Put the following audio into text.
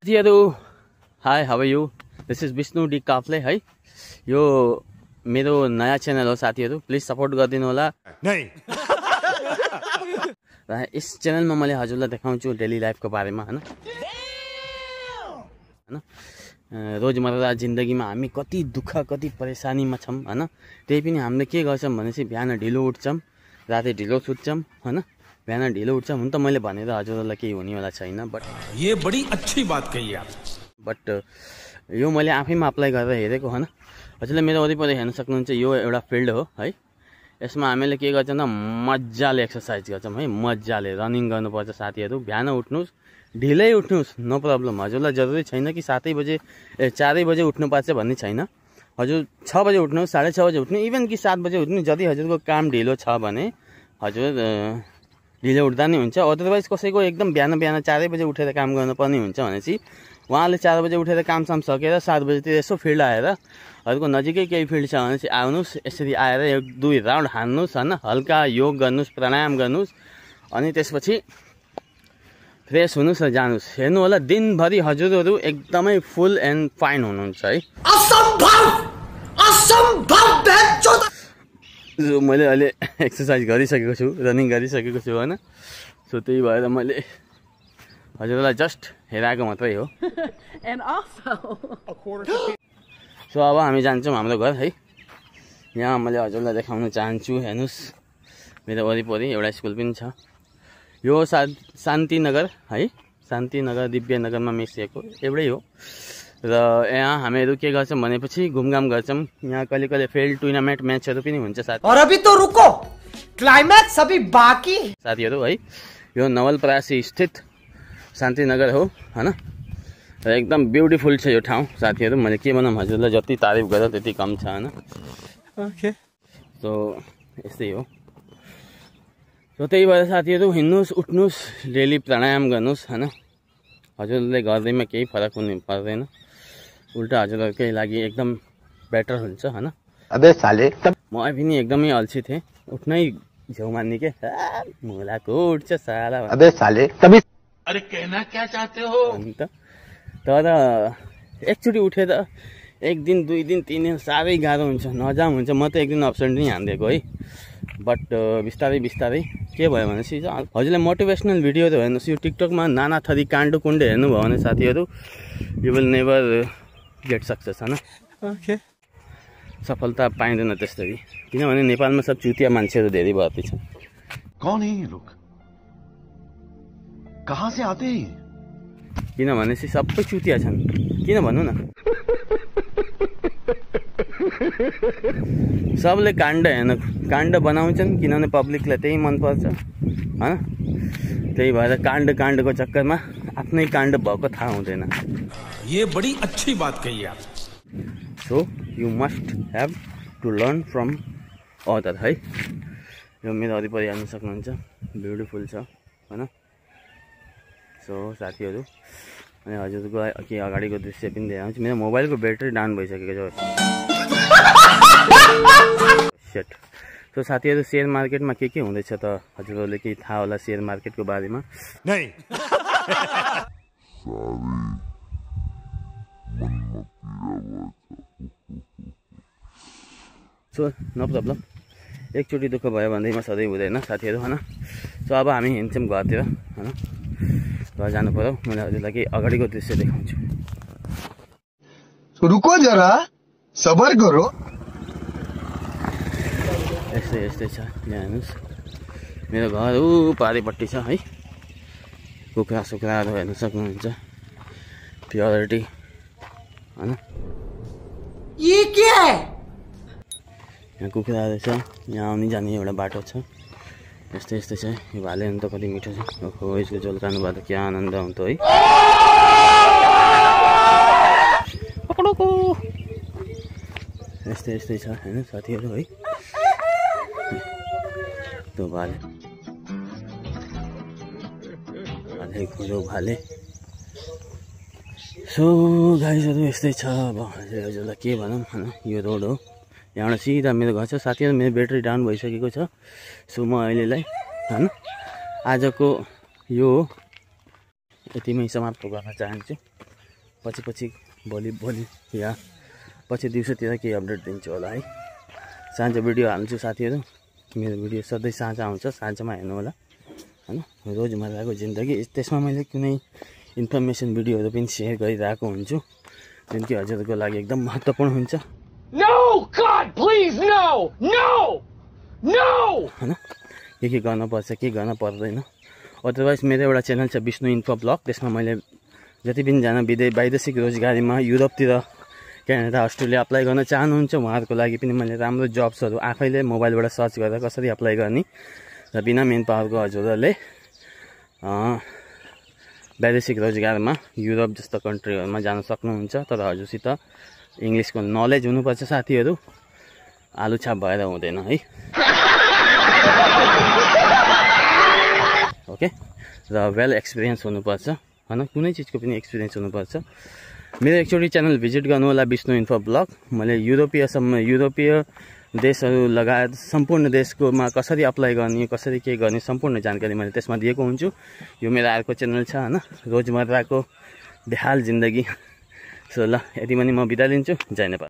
High how are you this is Vishnu D Kafle है यो मेरो नयाँ च्यानल हो साथीहरु प्लिज सपोर्ट गरिदिनु होला र यस च्यानलमा मैले हजुरलाई देखाउँछु डेली लाइफको बारेमा हैन रोजमर्रा जिन्दगीमा हामी कति दुःख कति परेशानीमा छौं हैन त्यही पनि हामीले के गर्छौं भनेपछि बिहान ढिलो उठ्छौं राति ढिलो सुत्छौं हैन बिहान ढिलो उठ्छौं हुन त मैले भनेर हजुरलाई केही हुनेवाला छैन बट ये बड़ी अच्छी बात कही आप बट यो मैले आफैमा अप्लाई गरेर हेरेको हैन हजुरले मेरो वरिपरि हेर्न सक्नुहुन्छ यो एउटा फिल्ड हो है यसमा हामीले के गर्छौं त मज्जाले एक्सरसाइज गर्छौं है मज्जाले रनिङ गर्नुपर्छ साथीहरु बिहान उठ्नुस् ढिलै उठ्नुस् नो प्रब्लम हजुरलाई जरुरी छैन कि 7 बजे 4 बजे उठ्नुपर्छ भन्ने छैन हजुर 6 बजे उठ्नु 6:30 बजे उठ्नु इभन कि 7 बजे उठ्नु यदि हजुरको काम ढिलो छ भने हजुर ढिलो उठ्दा नि हुन्छ अदरवाइज कसैको एकदम बिहान 4 बजे उठेर काम गर्नुपर्ने हुन्छ भनेपछि उहाँले 4 बजे उठेर काम सकेर 7 बजेतिर यसो फिल्ड आएर हजुरको नजिकै केही फिल्ड छ भनेपछि आउनुस् यसरी आएर 1-2 राउन्ड हान्नुस् हैन हल्का योग गर्नुस् प्राणायाम गर्नुस् अनि त्यसपछि फ्रेश हुनुस् र जानुस् हेर्नु होला दिनभरि हजुरहरु एकदमै फुल एन्ड फाइन हुनुहुन्छ है असम्भव जो मैले अहिले एक्सरसाइज गरिसकेको छु रनिङ गरिसकेको छु हैन सो त्यही भएर मैले हजुरलाई जस्ट हेराएको मात्रै हो सो अब हामी जान्छौं हाम्रो घर है यहाँ मैले हजुरलाई देखाउन चाहन्छु हेर्नुस् मेरो वरिपरि एउटा स्कुल पनि छ यो शान्तिनगर है शान्तिनगर दिव्यनगरमा मिसिएको एउटै हो र यहाँ हामीहरु के गर्छौं भनेपछि घुमघाम गर्छौं यहाँ कहिले कहिले फिल्ड टुर्नामेन्ट म्याचहरु पनि हुन्छ साथी और अभी तो रुको क्लाइमैक्स अभी बाकी साथीहरु है यो नवलपरासी स्थित शान्तिनगर हो हैन र एकदम ब्युटीफुल छ यो ठाउँ साथीहरु मैले के भनौं हजुरलाई जति तारिफ गर्दा त्यति कम छ हैन ओके सो यस्तै हो सो त्यही भएर साथीहरु हिँड्नुस् उठ्नुस् डेली प्राणायाम गर्नुस् हैन हजुरले गर्दैमा केही फरक हुनु पर्दैन उल्टा हजुरहरुकै लागि एकदम बेटर हुन्छ हैन अबे साले म पनि एकदमै अल्छी थिए उठ्नै झ्यौ मान्ने के मुलाको उठ्छ साला अबे साले तभी अरे कहना क्या चाहते हो अन्त तर एकचोटी उठेर एक दिन 2 दिन 3 दिन साह्रै गाह्रो हुन्छ नजाम हुन्छ म त एक दिन अब्सेन्ट नै हान्दिएको है बट बिस्तारै बिस्तारै के भयो भनेपछि हजुरले मोटिभेसनल भिडियोहरु हेर्नुस् यो टिकटकमा नाना थरी काण्ड कुण्ड हेर्नु भयो भने साथीहरु you will never get success हैन ओके सफलता पाइदैन त्यसरी किनभने नेपालमा सब चुतिया मान्छेहरु धेरै भर्ती छन् कौन है ये लोग कहां से आते हैं किनभने सबै चुतिया छन् किन भन्नु न सबले काण्ड बनाउँछन् किनभने पब्लिकलाई त्यही मन पर्छ हैन त्यही भएर काण्डको चक्करमा आफ्नै काण्ड भएको थाहा हुँदैन ये बड़ी अच्छी बात कही आप so you must have to learn from other है यो मेरो वरिपरि हेर्न सक्नुहुन्छ ब्युटिफुल छ हैन सो साथीहरु अनि हजुरको के अगाडिको दृश्य पनि देखाउँछु मेरो मोबाइलको ब्याट्री डाउन भइसकेको छ सेट सो साथीहरु शेयर मार्केटमा के हुँदैछ त हजुरहरुले केही थाहा होला शेयर मार्केटको बारेमा नहीं सो नो प्रब्लम एकचोटी दुःख भयो भन्दैमा सधैँ हुँदैन साथीहरु हैन सो अब हामी हिँड्छौं घरतिर हैन घर जानु पर्यो मैले हजुरलाई अगाडिको दृश्य देखाउँछु रुको जरा सबर करो यस्तै छ यहाँ हेर्नुस् मेरो घर ऊ पारिपट्टि छ है कुखुराहरू हेर्न सक्नुहुन्छ प्योरिटी हैन ये क्या है यहाँ कुखुराहरू छ यहाँ आउने जाने एउटा बाटो छ यस्तै छ यो भाले त कति मिठो छ ओहो यसको झोल खानुभयो त के आनन्द आउँछ है पकडको यस्तै छ हैन साथीहरु है तो भाले सो गाइजहरु यस्तै छ अब हजुरलाई के भनौं हैन यो रोड हो यहाँबाट सिधा मेरो घर छ साथीहरु मेरो ब्याट्री डाउन भइसकेको छ सो म अहिलेलाई हैन आजको यो यतिमै समाप्त गर्न चाहन्छु पछि भोलि या पछि दिउँसोतिर केही अपडेट दिन्छु होला है। साँझ भिडियो हाल्छु साथीहरू, मेरो भिडियो सधैँ साँझ आउँछ, साँझमा हेर्नु होला हैन। रोजमर्राको जिन्दगी, त्यसमा मैले कुनै इन्फर्मेसन भिडियोहरू पनि सेयर गरिरहेको हुन्छु जुन कि हजुरहरूको लागि एकदम महत्त्वपूर्ण हुन्छ। No, God, please, no, no, no. हैन, के गर्नुपर्छ के गर्न पर्दैन। अदरवाइज मेरो एउटा च्यानल छ विष्णु इन्फो ब्लग, त्यसमा मैले जति पनि जना वैदेशिक रोजगारीमा युरोपतिर क्यानाडा अस्ट्रेलिया अप्लाई गर्न चाहनुहुन्छ उहाँहरूको लागि पनि मैले राम्रो जब्सहरू आफैले मोबाइलबाट सर्च गरेर कसरी अप्लाई गर्ने र बिना मेन पावरको हजुरहरूले वैदेशिक रोजगारमा युरोप जस्तो कन्ट्रीहरूमा जान सक्नुहुन्छ। तर हजुरसित इङ्ग्लिसको नलेज हुनुपर्छ साथीहरू, आलु छाप भएर हुँदैन है। ओके, र वेल एक्सपिरियन्स हुनुपर्छ हैन, कुनै चिजको पनि एक्सपिरियन्स हुनुपर्छ। मेरो एकचोटि च्यानल भिजिट गर्नु होला विष्णु इन्फो ब्लग। मैले युरोपीय देशहरू लगायत सम्पूर्ण देशकोमा कसरी अप्लाई गर्ने कसरी के गर्ने सम्पूर्ण जानकारी मैले त्यसमा दिएको हुन्छु। यो मेरो अर्को च्यानल छ हैन, रोजमर्राको बेहाल जिन्दगी। सो ल, यति पनि म बिदा लिन्छु। जय नेपाल।